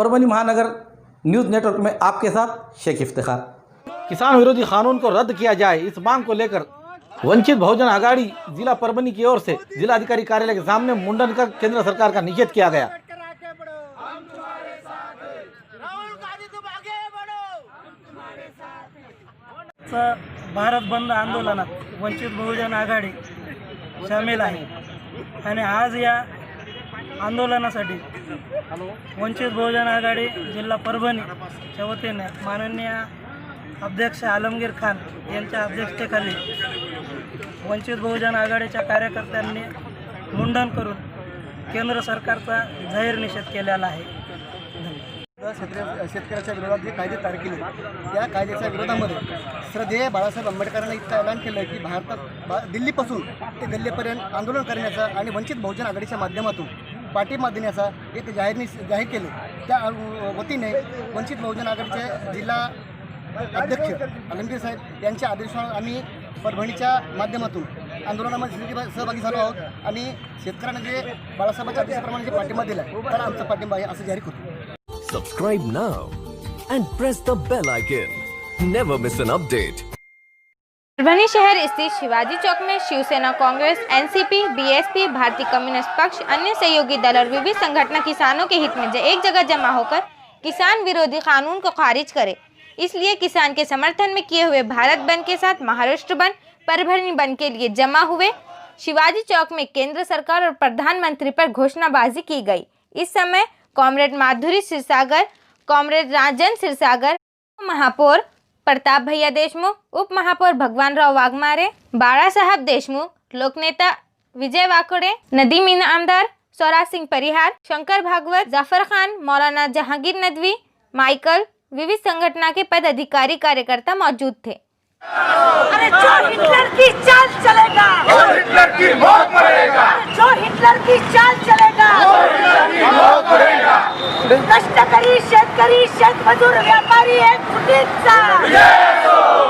परभणी महानगर news network में आपके साथ शेख इफ्तिखार। किसान विरोधी कानून को रद्द किया जाए, इस मांग को लेकर वंचित बहुजन आघाड़ी जिला परभणी की ओर से जिलाधिकारी कार्यालय के सामने मुंडन कर केंद्र सरकार का निषेध किया गया। भारत बंद आंदोलनात वंचित बहुजन आघाडी सामील आहे आणि आज या आंदोलनासाठी वंचित बहुजन आघाडी जिल्हा परभणीच्या वतीने माननीय अध्यक्ष आलमगीर खान यांच्या अध्यक्षतेखाली वंचित बहुजन आघाडीच्या कार्यकर्त्यांनी मुंडन करून केंद्र सरकारचा जाहीर निषेध केलेला आहे। शेतकऱ्याच्या विरोधात जे कायदे तयार केले त्या कायद्याच्या विरोधामध्ये श्रद्धेय बाळासाहेब आंबेडकरांनी इतकं ऐलान केलं की भारतात दिल्लीपासून ते दिल्लीपर्यंत आंदोलन करण्याचा आणि वंचित बहुजन आघाडीच्या माध्यमातून पाठिंबा देण्याचा एक जाहीर केले। त्या वतीने वंचित बहुजन आघाडीचे जिल्हा अध्यक्ष आलमगीर साहेब यांच्या आदेशावर आम्ही परभणीच्या माध्यमातून आंदोलनामध्ये सहभागी झालो आहोत आणि शेतकऱ्यांना जे बाळासाहेबांच्या आदेशाप्रमाणे जे पाठिंबा दिला त्याला आमचा पाठिंबा आहे असं जाहीर करतो। Subscribe now and press the bell icon. Never miss an update. Parbhani शहर स्थित शिवाजी चौक में शिवसेना, कांग्रेस, एनसीपी, बीएसपी, भारतीय कम्युनिस्ट पक्ष, अन्य सहयोगी दल और विविध संगठन किसानों के हित में एक जगह जमा होकर किसान विरोधी कानून को खारिज करे। इसलिए किसान के समर्थन में किए हुए भारत बंद के साथ महाराष्ट्र बंद, परभणी बंद के लिए जमा हुए शिवाजी चौक में केंद्र सरकार और प्रधानमंत्री पर घोषणाबाजी की गई। इस समय कॉमरेड माधुरी क्षीरसागर, कॉमरेड राजन क्षीरसागर, महापौर प्रताप भैया देशमुख, उप महापौर भगवानराव वाघमारे, बाळा साहब देशमुख, लोकनेता विजय वाकोडे, नदीम इनामदार, स्वराज सिंह परिहार, शंकर भागवत, जाफर खान, मौलाना जहांगीर नदवी, माइकल, विविध संगठन के पदाधिकारी कार्यकर्ता मौजूद थे। अरे जो हिटलर की चाल चलेगा, जो हिटलर की मौत मरेगा, जो हिटलर की चाल चलेगा, जो हिटलर की मौत मरेगा। कष्टकरी शेतकरी शेतमजूर व्यापारी एकजुटीचा,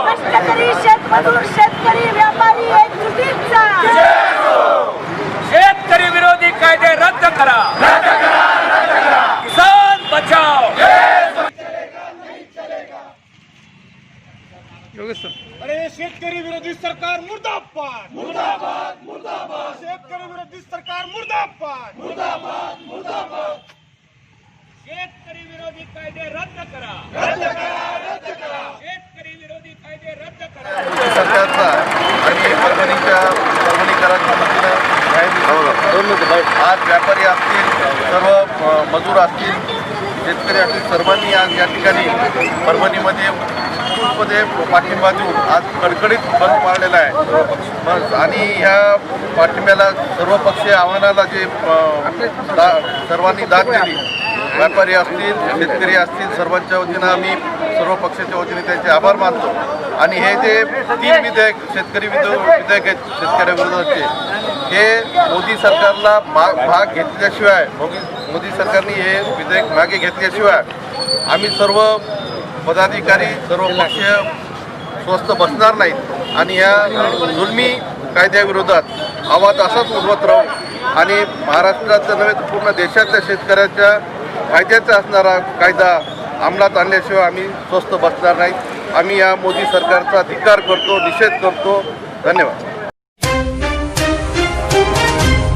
कष्टकरी शेतमजूर शेतकरी व्यापारी एकजुटीचा। शेतकरी विरोधी कायदे रद्द करा, रद्द करा, रद्द करा। किसान बचाओ। अरे शेतकरी विरोधी सरकार मुर्दाबाद, मुर्दाबाद, मुर्दाबाद। शेतकरी विरोधी सरकार मुर्दाबाद, मुर्दाबाद, मुर्दाबाद। शेतकरी विरोधी कायदे रद्द करा, रद्द करा, रद्द करा। शेतकरी विरोधी कायदे रद्द करा। सरकारचा आणि परभणीकरांच्या वतीनं आज व्यापारी असतील, सर्व मजूर असतील, शेतकरी असतील, सर्वांनी आज या ठिकाणी परभणीमध्ये पाठिंबा देऊन आज कडकडीत बंद पाळलेला आहे आणि या पाठिंब्याला सर्वपक्षीय आव्हानाला जे सर्वांनी दाद दिली, व्यापारी असतील, शेतकरी असतील, सर्वांच्या वतीनं आम्ही सर्व पक्षाच्या वतीने त्यांचे आभार मानतो। आणि हे जे 3 विधेयक शेतकरी विधेयक आहेत शेतकऱ्याविरोधाचे, हे मोदी सरकारला भाग घेतल्याशिवाय, मोदी सरकारने हे विधेयक मागे घेतल्याशिवाय आम्ही सर्व पदाधिकारी सर्व पक्षीय स्वस्थ बसणार नाहीत आणि या जुलमी कायद्याविरोधात आवाज असाच उठवत राहू आणि महाराष्ट्राचं नव्हे तर पूर्ण देशातल्या शेतकऱ्याच्या फायद्याचा असणारा कायदा अंमलात आणल्याशिवाय आम्ही स्वस्थ बसणार नाहीत। आम्ही या मोदी सरकारचा धिक्कार करतो, निषेध करतो। धन्यवाद।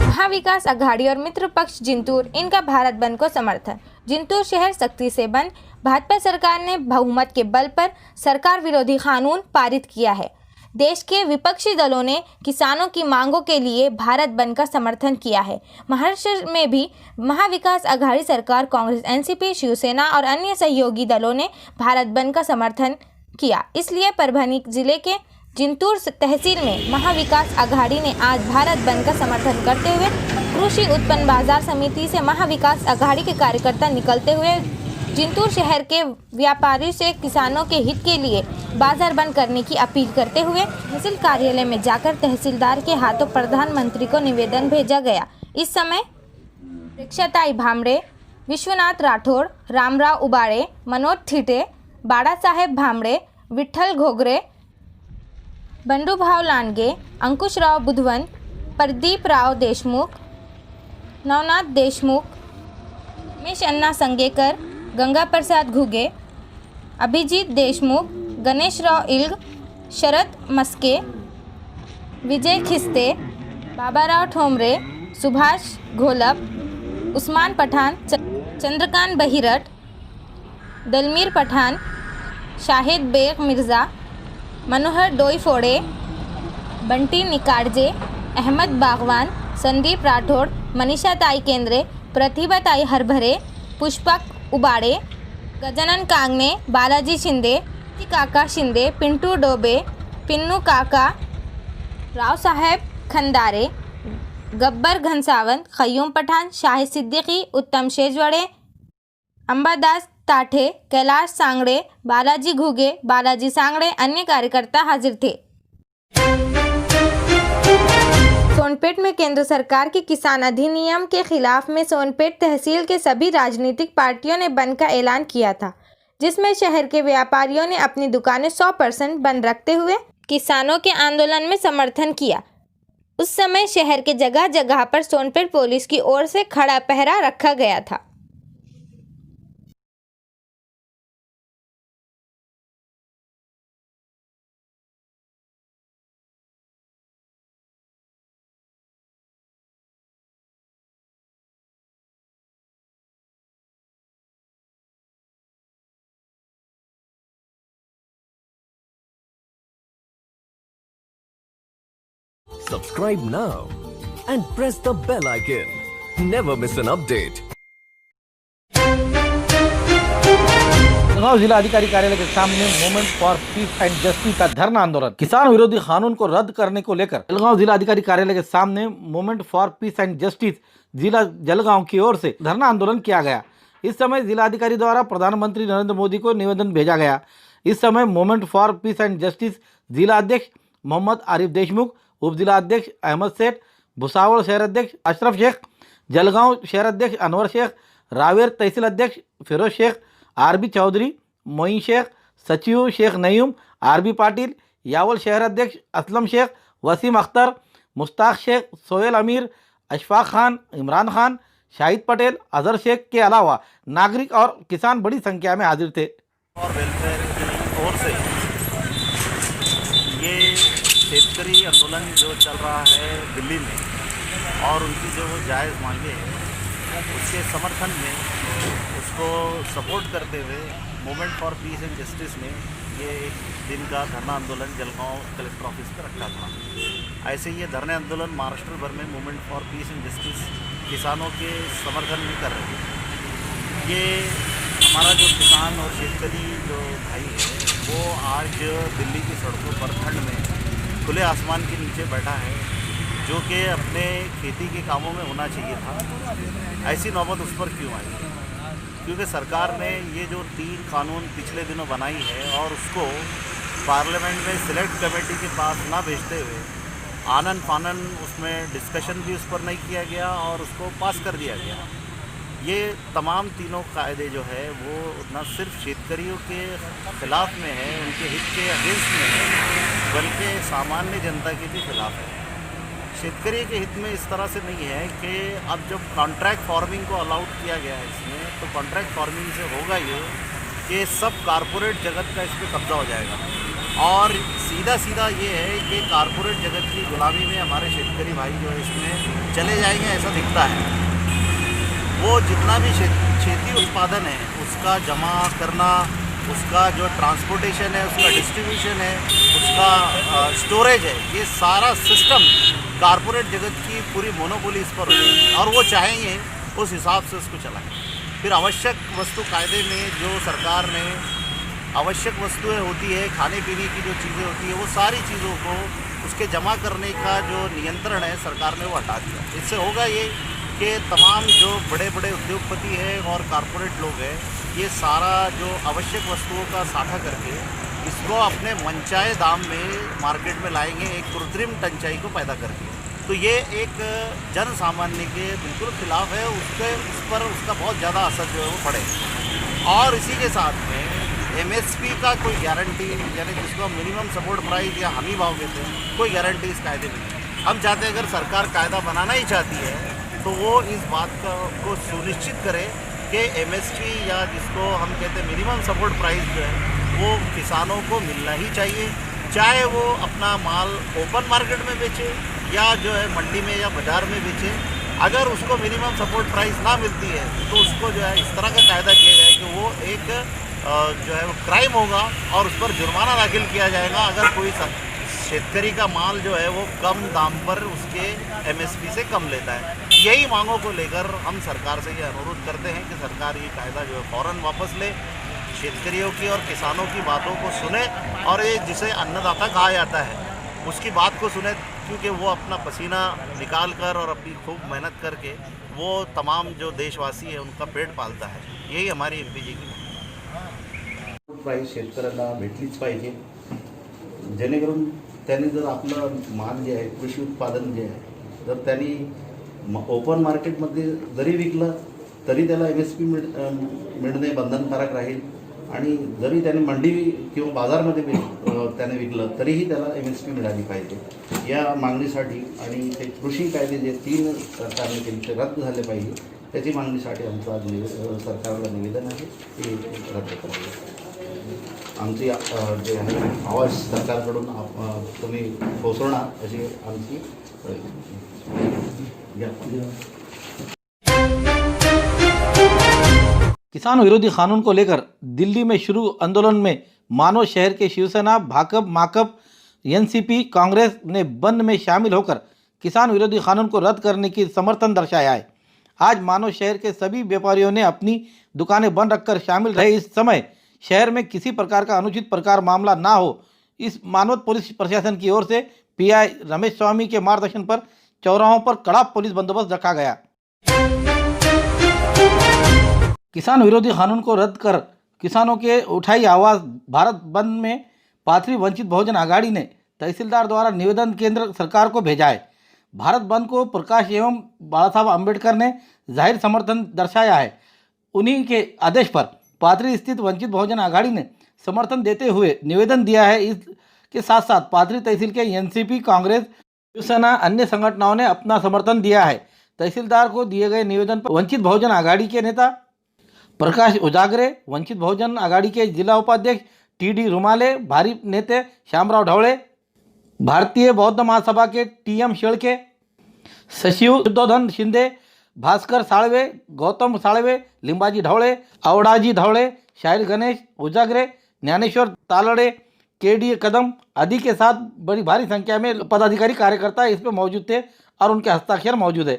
महाविकास आघाड़ी और मित्र पक्ष जिंतूर, इनका भारत बंद को समर्थन। जिंतूर शहर सख्ती से बंद। भाजपा सरकार ने बहुमत के बल पर सरकार विरोधी कानून पारित किया है। देश के विपक्षी दलों ने किसानों की मांगों के लिए भारत बंद का समर्थन किया है। महाराष्ट्र में भी महाविकास आघाड़ी सरकार, कांग्रेस, एनसीपी, शिवसेना और अन्य सहयोगी दलों ने भारत बंद का समर्थन किया। इसलिए परभणी जिले के जिंतूर तहसील में महाविकास आघाड़ी ने आज भारत बंद का समर्थन करते हुए कृषि उत्पन्न बाजार समिति से महाविकास आघाड़ी के कार्यकर्ता निकलते हुए जिंतूर शहर के व्यापारी से किसानों के हित के लिए बाजार बंद करने की अपील करते हुए तहसील कार्यालय में जाकर तहसीलदार के हाथों प्रधानमंत्री को निवेदन भेजा गया। इस समय रिक्षाताई भामरे, विश्वनाथ राठौड़, रामराव उबाळे, मनोज थिटे, बाळा साहेब भामरे, विठ्ठल घोगरे, बंडूभाव लांडगे, अंकुशराव बुधवंत, प्रदीपराव देशमुख, नवनाथ देशमुख, रमेश अण्णा संगेकर, गंगा प्रसाद घुगे, अभिजीत देशमुख, गणेशराव इल्ग, शरद मस्के, विजय खिस्ते, बाबाराव ठोमरे, सुभाष घोलप, उस्मान पठान, चंद्रकांत बहिरट, दलमीर पठान, शाहिद बेग मिर्ज़ा, मनोहर डोईफोड़े, बंटी निकाड़जे, अहमद बागवान, संदीप राठौड़, मनीषा ताई केंद्रे, प्रतिभा ताई हरभरे, पुष्पक उबाड़े, गजानन कांगने, बालाजी शिंदे, काका शिंदे, पिंटू डोबे, पिन्नू काका, राव साहेब खंदारे, गब्बर घनसावंत, खयूम पठान, शाहिद सिद्दीकी, उत्तम शेजवड़े, अंबादास ताठे, कैलाश सांगड़े, बालाजी घुगे, बालाजी सांगड़े अन्य कार्यकर्ता हाजिर थे। सोनपेट में केंद्र सरकार के किसान अधिनियम के खिलाफ में सोनपेट तहसील के सभी राजनीतिक पार्टियों ने बंद का ऐलान किया था, जिसमें शहर के व्यापारियों ने अपनी दुकानें 100% बंद रखते हुए किसानों के आंदोलन में समर्थन किया। उस समय शहर के जगह जगह पर सोनपेट पुलिस की ओर से खड़ा पहरा रखा गया था। Subscribe now and press the bell icon. Never miss an update. Jalgaon जिला अधिकारी कार्यालय के सामने movement for piece and justice का धरना आंदोलन। किसान विरोधी कानून को रद्द करने को लेकर जलगांव जिला अधिकारी कार्यालय के सामने movement for piece and justice जिला जलगांव की ओर से धरना आंदोलन किया गया। इस समय जिलाधिकारी द्वारा प्रधानमंत्री नरेंद्र मोदी को निवेदन भेजा गया। इस समय movement for piece and justice जिला अध्यक्ष मोहम्मद आरिफ देशमुख, उप जिला अध्यक्ष अहमद सेठ, भुसावल शहर अध्यक्ष अशरफ शेख, जलगांव शहर अध्यक्ष अनवर शेख, रावेर तहसील अध्यक्ष फिरोज शेख, आरबी चौधरी, मोइन शेख, सचिव शेख नईम, आरबी पाटिल, यावल शहर अध्यक्ष असलम शेख, वसीम अख्तर, मुश्ताक शेख, सोहेल अमीर, अशफाक खान, इमरान खान, शाहिद पटेल, अजहर शेख के अलावा नागरिक और किसान बड़ी संख्या में हाजिर थे। और वेलफेयर की ओर से ये शेतकरी आंदोलन जो चल रहा है दिल्ली में और उनकी जो जायज़ मांगे हैं उसके समर्थन में उसको सपोर्ट करते हुए movement for piece and justice ने ये एक दिन का धरना आंदोलन जलगांव कलेक्टर ऑफिस पर रखा था। ऐसे ये धरने आंदोलन महाराष्ट्र भर में movement for piece and justice किसानों के समर्थन में कर रहे हैं। ये हमारा जो किसान और शेतकरी जो भाई है वो आज दिल्ली की सड़कों पर ठंड में खुले आसमान के नीचे बैठा है, जो कि अपने खेती के कामों में होना चाहिए था। ऐसी नौबत उस पर क्यों आई? क्योंकि सरकार ने ये जो 3 कानून पिछले दिनों बनाई है और उसको पार्लियामेंट में सिलेक्ट कमेटी के पास ना भेजते हुए आनन फानन उसमें डिस्कशन भी उस पर नहीं किया गया और उसको पास कर दिया गया। ये तमाम तीनों कायदे जो है वो न सिर्फ शेतकरियों के ख़िलाफ़ में है, उनके हित के अगेंस्ट में है, बल्कि सामान्य जनता के भी खिलाफ है। शेतकरी के हित में इस तरह से नहीं है कि अब जब कॉन्ट्रैक्ट फार्मिंग को अलाउड किया गया है इसमें, तो कॉन्ट्रैक्ट फार्मिंग से होगा ये कि सब कारपोरेट जगत का इस पर कब्जा हो जाएगा और सीधा सीधा ये है कि कारपोरेट जगत की गुलामी में हमारे शेतकरी भाई जो है इसमें चले जाएंगे, ऐसा दिखता है। वो जितना भी खेती उत्पादन है उसका जमा करना, उसका जो ट्रांसपोर्टेशन है, उसका डिस्ट्रीब्यूशन है, उसका स्टोरेज है, ये सारा सिस्टम कारपोरेट जगत की पूरी मोनोपोली इस पर हो जाएगी और वो चाहेंगे उस हिसाब से उसको चलाएं। फिर आवश्यक वस्तु कायदे में जो सरकार ने आवश्यक वस्तुएं होती है, खाने पीने की जो चीज़ें होती है, वो सारी चीज़ों को उसके जमा करने का जो नियंत्रण है सरकार ने वो हटा दिया। इससे होगा ये कि तमाम जो बड़े बड़े उद्योगपति हैं और कारपोरेट लोग हैं, ये सारा जो आवश्यक वस्तुओं का साठा करके इसको अपने मनचाहे दाम में मार्केट में लाएंगे, एक कृत्रिम टंचाई को पैदा करके। तो ये एक जन सामान्य के बिल्कुल खिलाफ है, उस पर उसका बहुत ज़्यादा असर जो है वो पड़ेगा। और इसी के साथ में MSP का कोई गारंटी, यानी जिसको मिनिमम सपोर्ट प्राइस या हमी भाव कहते हैं, कोई गारंटी इस कायदे में नहीं। हम चाहते हैं अगर सरकार कायदा बनाना ही चाहती है तो वो इस बात को सुनिश्चित करे कि कि एमएसपी या जिसको हम कहते हैं मिनिमम सपोर्ट प्राइस जो है वो किसानों को मिलना ही चाहिए, चाहे वो अपना माल ओपन मार्केट में बेचे या जो है मंडी में या बाज़ार में बेचे। अगर उसको मिनिमम सपोर्ट प्राइस ना मिलती है तो उसको जो है इस तरह का कायदा किया जाए कि वो एक जो है वो क्राइम होगा और उस पर जुर्माना दाखिल किया जाएगा अगर कोई शेतकरी का माल जो है वो कम दाम पर उसके एमएसपी से कम लेता है। यही मांगों को लेकर हम सरकार से ये अनुरोध करते हैं कि सरकार ये कायदा जो है फ़ौरन वापस ले, शेतकरियों की और किसानों की बातों को सुने और ये जिसे अन्नदाता कहा जाता है उसकी बात को सुने, क्योंकि वो अपना पसीना निकाल कर और अपनी खूब मेहनत करके वो तमाम जो देशवासी है उनका पेट पालता है। यही हमारी एमपीजी की प्राईस शेतकऱ्यांना भेटलीच पाहिजे, जेणेकरून त्यांनी जर आपलं माल जे आहे कृषी उत्पादन जे आहे जर त्यांनी ओपन मार्केटमध्ये जरी विकलं तरी त्याला MSP मिळणे बंधनकारक राहील आणि जरी त्याने मंडी किंवा बाजारमध्ये त्याने विकलं तरीही त्याला MSP मिळाली पाहिजे। या मागणीसाठी आणि ते कृषी कायदे जे 3 सरकारने केले ते रद्द झाले पाहिजे, त्याची मागणीसाठी आमचं आज सरकारला निवेदन आहे ते रद्द करावे। आमची जे आहे आवाज सरकारकडून तुम्ही पोहोचवणार अशी आमची किसान विरोधी कानून को लेकर दिल्ली में शुरू आंदोलन में मानो शहर के शिवसेना, भाकप, माकप, एनसीपी, कांग्रेस ने बंद में शामिल होकर किसान विरोधी कानून को रद्द करने की समर्थन दर्शाया है। आज मानो शहर के सभी व्यापारियों ने अपनी दुकानें बंद रखकर शामिल रहे। इस समय शहर में किसी प्रकार का अनुचित प्रकार मामला ना हो, इस मानवत पुलिस प्रशासन की ओर से पीआई रमेश स्वामी के मार्गदर्शन पर चौराहों पर कड़ा पुलिस बंदोबस्त रखा गया। किसान विरोधी कानून को रद्द कर किसानों के उठाई आवाज़ भारत बंद में पाथरी वंचित बहुजन आघाड़ी ने तहसीलदार द्वारा निवेदन केंद्र सरकार को भेजा है। भारत बंद को प्रकाश एवं बाला साहब अम्बेडकर ने जाहिर समर्थन दर्शाया है। उन्हीं के आदेश पर पाथरी स्थित वंचित बहुजन आघाड़ी ने समर्थन देते हुए निवेदन दिया है। इसके साथ साथ पाथरी तहसील के एनसीपी, कांग्रेस, शिवसेना, अन्य संगठनों ने अपना समर्थन दिया है। तहसीलदार को दिए गए निवेदन पर वंचित बहुजन आघाड़ी के नेता प्रकाश उजागरे, वंचित बहुजन आघाड़ी के जिला उपाध्यक्ष TD रुमाले, भारी नेते श्यामराव ढवळे, भारतीय बौद्ध महासभा के TM शेळके, सचिव शुद्धोधन शिंदे, भास्कर साळवे, गौतम साळवे, लिंबाजी ढवळे, आवडाजी ढवळे, शाहिर गणेश उजागरे, ज्ञानेश्वर तालड़े, KD कदम आदि के साथ बड़ी भारी संख्या में पदाधिकारी कार्यकर्ता इस पर मौजूद थे और उनके हस्ताक्षर मौजूद है।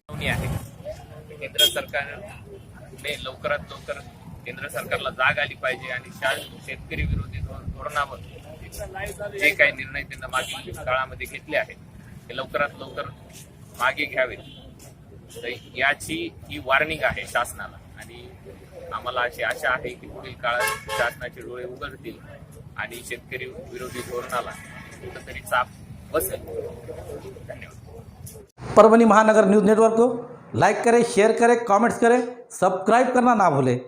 केंद्र सरकारने लवकरात लवकर केंद्र सरकारला जाग आली पाहिजे आणि शेतकरी विरोधी धोरणावर जे काही निर्णय त्यांना मागील काळामध्ये घेतले आहेत ते लवकरात लवकर मागे घ्यावेत। याची ही वॉर्निंग आहे शासनाला आणि आम्हाला अशी आशा आहे की पुढील काळात शासनाचे डोळे उघडतील आणि शेतकरी विरोधी धोरणाला कुठेतरी चाप बसेल। धन्यवाद। परभणी महानगर न्यूज़ नेटवर्क को लाइक करें, शेयर करें, कमेंट्स करें, सब्सक्राइब करना ना भूलें।